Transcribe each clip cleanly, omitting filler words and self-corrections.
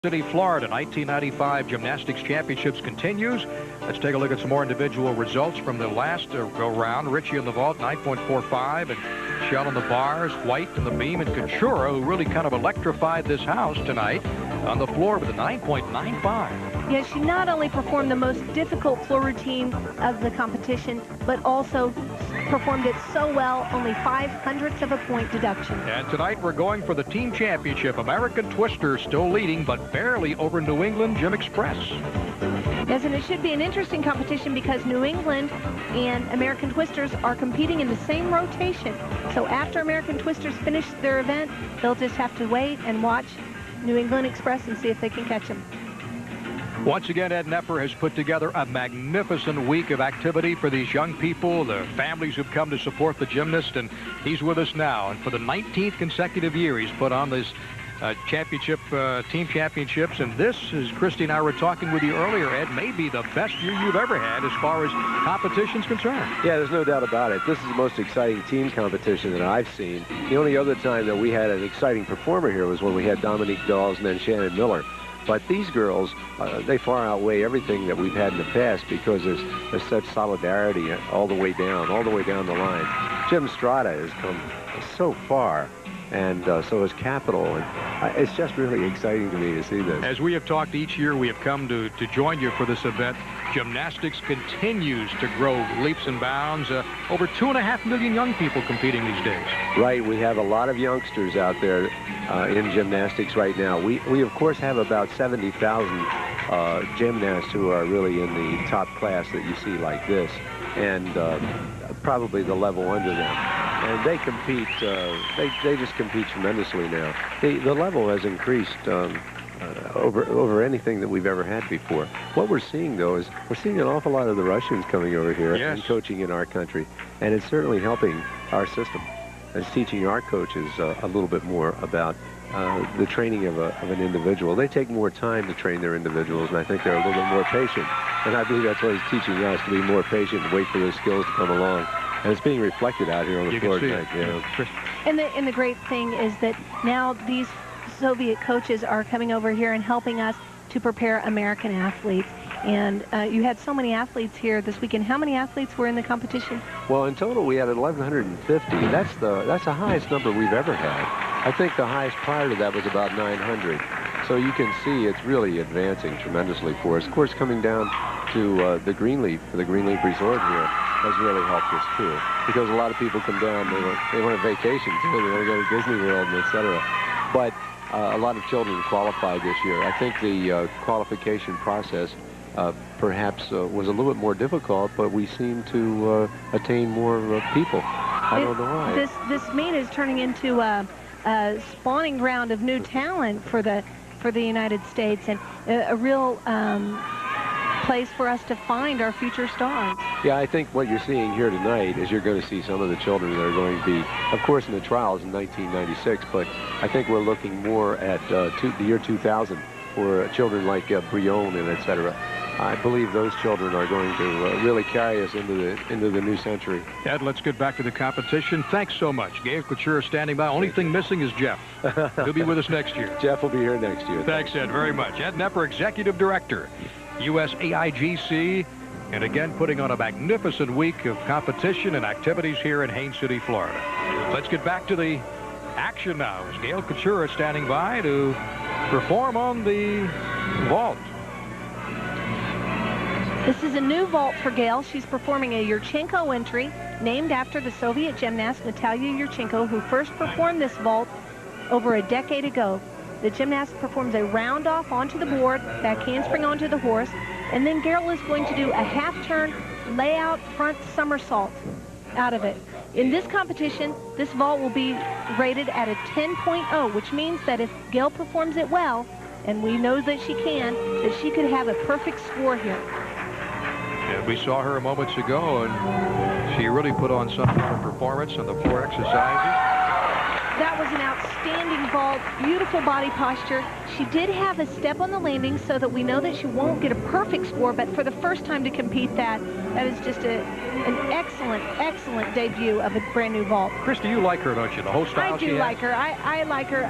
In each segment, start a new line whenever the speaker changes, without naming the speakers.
City, Florida, 1995 Gymnastics Championships continues. Let's take a look at some more individual results from the last go-round. Richie in the vault, 9.45, and Shell in the bars, White in the beam, and Katura, who really kind of electrified this house tonight, on the floor with a 9.95.
Yeah, she not only performed the most difficult floor routine of the competition, but also performed it so well, only 0.05 of a point deduction.
And tonight we're going for the team championship. American Twister still leading, but barely over New England Gym Express.
Yes, and it should be an interesting competition because New England and American Twisters are competing in the same rotation. So after American Twisters finish their event, they'll just have to wait and watch New England Express and see if they can catch them.
Once again, Ed Nepper has put together a magnificent week of activity for these young people, the families who've come to support the gymnast, and he's with us now. And for the 19th consecutive year, he's put on this team championships. And this, as Christy and I were talking with you earlier, Ed, may be the best year you've ever had as far as competition's concerned.
Yeah, there's no doubt about it. This is the most exciting team competition that I've seen. The only other time that we had an exciting performer here was when we had Dominique Dawes and then Shannon Miller. But these girls, they far outweigh everything that we've had in the past because there's such solidarity all the way down the line. Jim Strada has come so far, and so has Capital, and it's just really exciting to me to see this.
As we have talked each year, we have come to join you for this event. Gymnastics continues to grow leaps and bounds. Over 2.5 million young people competing these days. Right,
we have a lot of youngsters out there in gymnastics right now. We of course have about 70,000 gymnasts who are really in the top class that you see like this, and probably the level under them. And they compete, they just compete tremendously now. The level has increased over anything that we've ever had before. What we're seeing, though, is we're seeing an awful lot of the Russians coming over here and coaching in our country, and it's certainly helping our system. It's teaching our coaches a little bit more about the training of an individual. They take more time to train their individuals, and I think they're a little bit more patient. And I believe that's what he's teaching us, to be more patient and wait for those skills to come along. And it's being reflected out here on the floor tonight.
And the great thing is that now these Soviet coaches are coming over here and helping us to prepare American athletes. And you had so many athletes here this weekend. How many athletes were in the competition?
Well, in total, we had 1,150. That's the highest number we've ever had. I think the highest prior to that was about 900. So you can see it's really advancing tremendously for us. Of course, coming down to the Greenleaf Resort here has really helped us too, because a lot of people come down, they want a vacation too, they want to go to Disney World and etc. But a lot of children qualified this year. I think the qualification process perhaps was a little bit more difficult, but we seem to attain more people. I don't know why.
This meet is turning into a spawning ground of new talent for the United States, and a real place for us to find our future stars.
Yeah, I think what you're seeing here tonight is you're going to see some of the children that are going to be, of course, in the trials in 1996, but I think we're looking more at the year 2000 for children like Brion and etc. I believe those children are going to really carry us into the new century.
Ed, let's get back to the competition. Thanks so much. Gail Couture standing by. Only thing missing is Jeff. He'll be with us next year.
Jeff will be here next year.
Thanks, Ed, very much. Ed Nepper, Executive Director, USAIGC, and again putting on a magnificent week of competition and activities here in Haines City, Florida. Let's get back to the action now as Gail Couture is standing by to perform on the vault.
This is a new vault for Gail. She's performing a Yurchenko entry named after the Soviet gymnast Natalia Yurchenko, who first performed this vault over a decade ago. The gymnast performs a round off onto the board, back handspring onto the horse, and then Gail is going to do a half-turn layout front somersault out of it. In this competition, this vault will be rated at a 10.0, which means that if Gail performs it well, and we know that she can, that she could have a perfect score here.
And we saw her moments ago, and she really put on something for performance on the floor exercises.
That was an outstanding vault, beautiful body posture. She did have a step on the landing so that we know that she won't get a perfect score, but for the first time to compete that is just an excellent debut of a brand new vault.
Christy, you like her, don't you? The whole style
I do like her. I like her.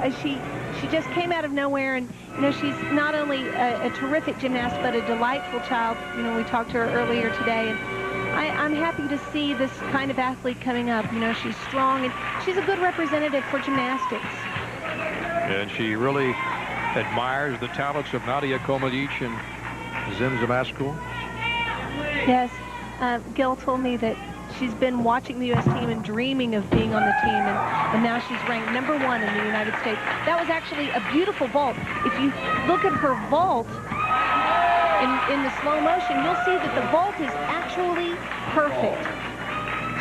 She just came out of nowhere, and, you know, she's not only a terrific gymnast, but a delightful child. You know, we talked to her earlier today, and I'm happy to see this kind of athlete coming up. You know, she's strong, and she's a good representative for gymnastics.
And she really admires the talents of Nadia Komadic and Zim Zamaskul.
Yes, Gil told me that she's been watching the U.S. team and dreaming of being on the team, and now she's ranked #1 in the United States. That was actually a beautiful vault. If you look at her vault in the slow motion, you'll see that the vault is actually perfect.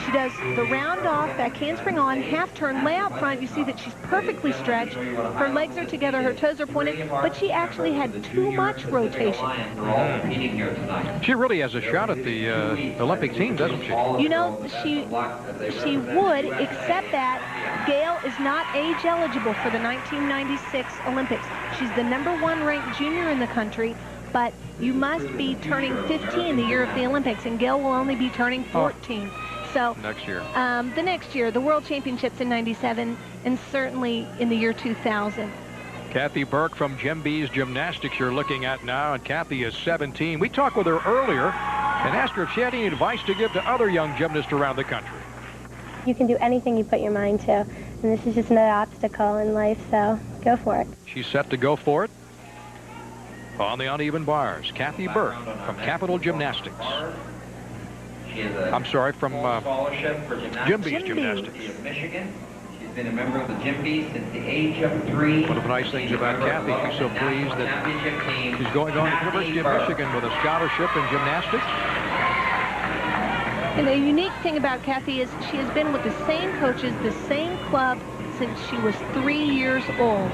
She does the round off, back handspring on, half turn, lay out front. You see that she's perfectly stretched. Her legs are together, her toes are pointed, but she actually had too much rotation.
She really has a shot at the Olympic team, doesn't she?
You know, she would, except that Gail is not age eligible for the 1996 Olympics. She's the #1 ranked junior in the country, but you must be turning 15 the year of the Olympics, and Gail will only be turning 14. So
next year.
The next year, the World Championships in '97, and certainly in the year 2000.
Kathy Burke from Jim B's Gymnastics you're looking at now, and Kathy is 17. We talked with her earlier and asked her if she had any advice to give to other young gymnasts around the country.
You can do anything you put your mind to, and this is just another obstacle in life, so go for it.
She's set to go for it on the uneven bars. Kathy Burke from Capital Gymnastics. I'm sorry, from Jim B's Gymnastics.
Of Michigan. She's been a member of the Jim B's since the age of 3.
One of the nice things about Kathy, she's so pleased that she's going on to the University of Michigan with a scholarship in gymnastics.
And the unique thing about Kathy is she has been with the same coaches, the same club, since she was 3 years old.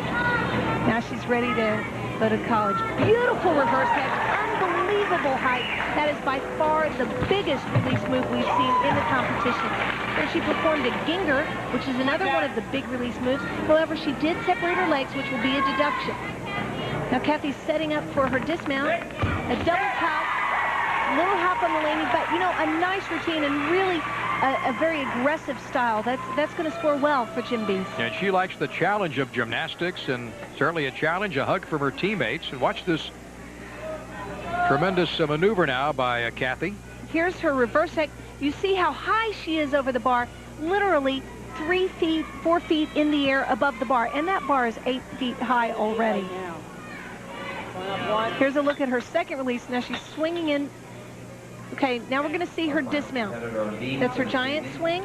Now she's ready to go to college. Beautiful reverse head, unbelievable height. That is by far the biggest release move we've seen in the competition. Then she performed a Ginger, which is another one of the big release moves. However, she did separate her legs, which will be a deduction. Now Kathy's setting up for her dismount, a double pout, little hop on the landing, but you know, a nice routine and really a very aggressive style. That's going to score well for Jim B's.
And she likes the challenge of gymnastics, and certainly a challenge, a hug from her teammates. And watch this tremendous maneuver now by Kathy.
Here's her reverse head. You see how high she is over the bar, literally 3 feet, 4 feet in the air above the bar, and that bar is 8 feet high already. Here's a look at her second release. Now she's swinging in. Okay, now we're going to see her dismount. That's her giant swing.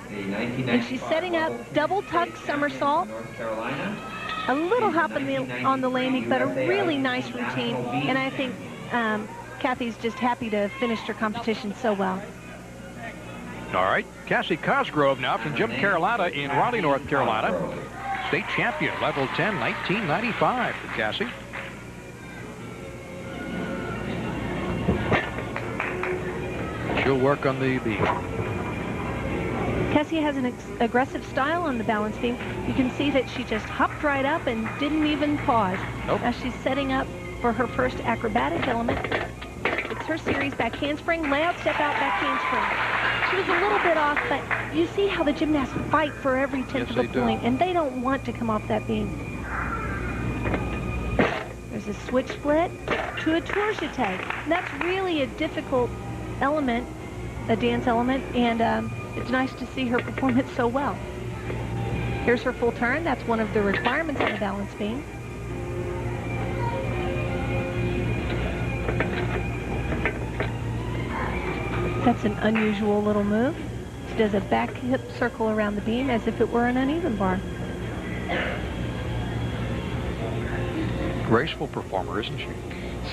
And she's setting up double tuck somersault. A little hop on the landing, but a really nice routine. And I think Kathy's just happy to have finished her competition so well.
All right, Cassie Cosgrove now from Gym Carolina in Raleigh, North Carolina. State champion, level 10, 1995 for Cassie. She'll work on the beam.
Cassie has an aggressive style on the balance beam. You can see that she just hopped right up and didn't even pause.
Nope.
Now she's setting up for her first acrobatic element. It's her series, back handspring, layout, step out, back handspring. She was a little bit off, but you see how the gymnasts fight for every tenth of a point, and they don't want to come off that beam. There's a switch split to a tour jeté. And that's really a difficult element, a dance element, and it's nice to see her perform it so well. Here's her full turn. That's one of the requirements on the balance beam. That's an unusual little move. She does a back hip circle around the beam as if it were an uneven bar.
Graceful performer, isn't she?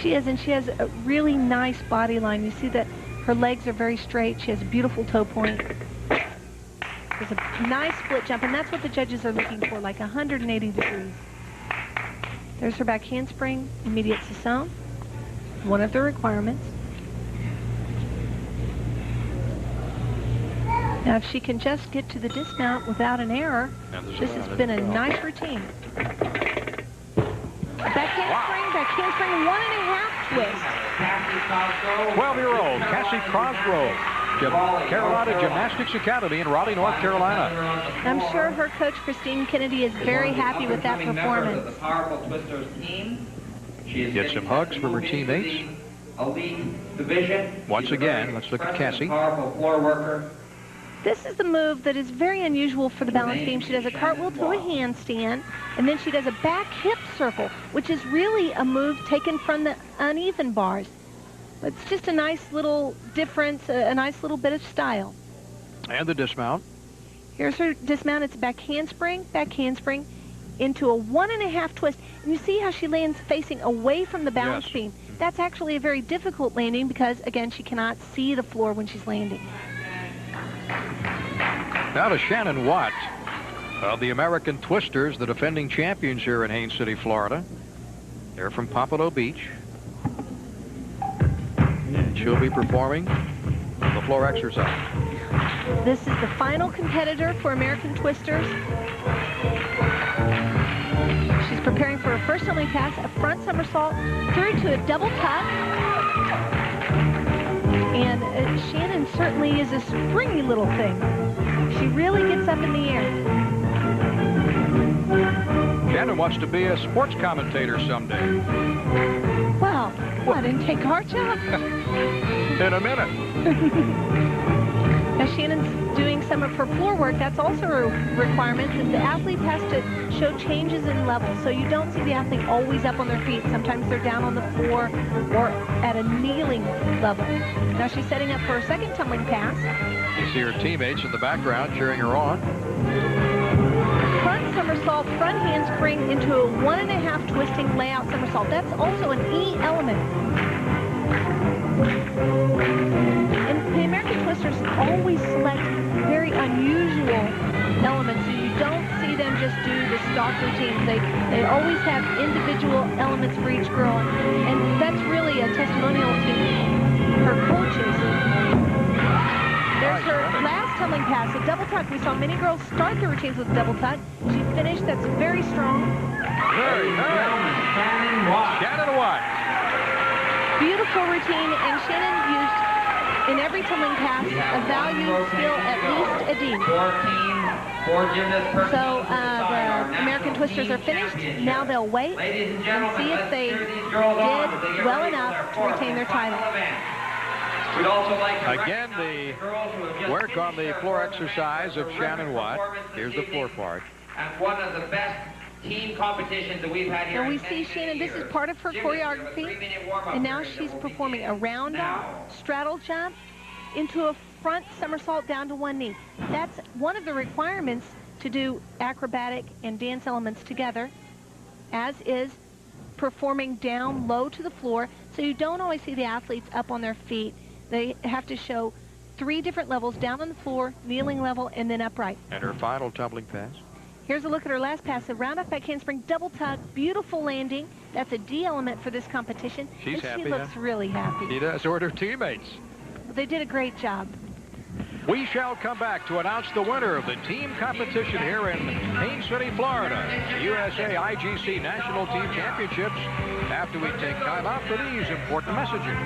She is, and she has a really nice body line. You see that her legs are very straight. She has a beautiful toe point. There's a nice split jump, and that's what the judges are looking for, like 180 degrees. There's her back handspring, immediate saison, one of the requirements. Now, if she can just get to the dismount without an error, this has been a nice routine. Back handspring, 1.5 twist.
12-year-old Cassie Cosgrove Carolina Gymnastics Academy in Raleigh, North Carolina.
I'm sure her coach, Christine Kennedy, is very happy with that performance.
The powerful Twisters team. She is
Get some hugs from her teammates.
Elite division.
Once again, let's look at Cassie.
Powerful floor worker.
This is the move that is very unusual for the balance beam. She does a cartwheel to a handstand, and then she does a back hip circle, which is really a move taken from the uneven bars. It's just a nice little difference, a nice little bit of style.
And the dismount.
Here's her dismount. It's back handspring, into a 1.5 twist. And you see how she lands facing away from the balance
Yes.
beam. That's actually a very difficult landing because, again, she cannot see the floor when she's landing.
Now to Shannon Watt of the American Twisters, the defending champions here in Haines City, Florida. They're from Pompano Beach. And she'll be performing the floor exercise.
This is the final competitor for American Twisters. She's preparing for her first tumbling pass, a front somersault through to a double tuck. And Shannon certainly is a springy little thing. She really gets up in the air.
Shannon wants to be a sports commentator someday.
Well, what, and take our job?
In a minute.
Now Shannon's doing some of her floor work. That's also a requirement, that the athlete has to show changes in level. So you don't see the athlete always up on their feet. Sometimes they're down on the floor or at a kneeling level. Now she's setting up for her second tumbling pass.
You see her teammates in the background cheering her on.
Front somersault, front handspring into a 1.5 twisting layout somersault. That's also an E element. And the American Twisters always select very unusual elements, so you don't see them just do the stock routines. They always have individual elements for each girl, and that's really a testimonial to her coaches. There's her last tumbling pass, a double tuck. We saw many girls start their routines with a double tuck. She finished. That's very strong.
Very nice.
Shannon Watt.
Shannon Watt.
Beautiful routine, and Shannon used in every tumbling pass a value skill at least a D.
4 gymnasts per
So
team.
the American Twisters are finished. Now they'll wait
Ladies and
and
gentlemen,
see if
let's
they
cheer these girls on as they
did
get
well
ready for
enough
their
to
fourth
retain their
and final
title.
event. We'd also like to
Again,
recognize
the
girls who have just
work on the
finished
floor
their
exercise of
event,
Shannon Watt.
performance this
Here's the floor
evening,
part.
and one of the best team competitions that we've had here.
Now we
in
see
many,
Shannon,
many
this is
years.
part of her
Gymnasts have a
choreography,
3-minute warm-up
and now
period that
she's
will
performing a
begin
round
now.
straddle jump into a front somersault down to one knee. That's one of the requirements to do acrobatic and dance elements together, as is performing down low to the floor. So you don't always see the athletes up on their feet. They have to show 3 different levels: down on the floor, kneeling level, and then upright.
And her final tumbling pass.
Here's a look at her last pass. A round off back handspring, double tuck, beautiful landing. That's a D element for this competition.
She's
and
happy,
she looks
huh?
really happy.
She does. So are her teammates.
They did a great job.
We shall come back to announce the winner of the team competition here in Haines City, Florida, the USAIGC National Team Championships, after we take time out for these important messages.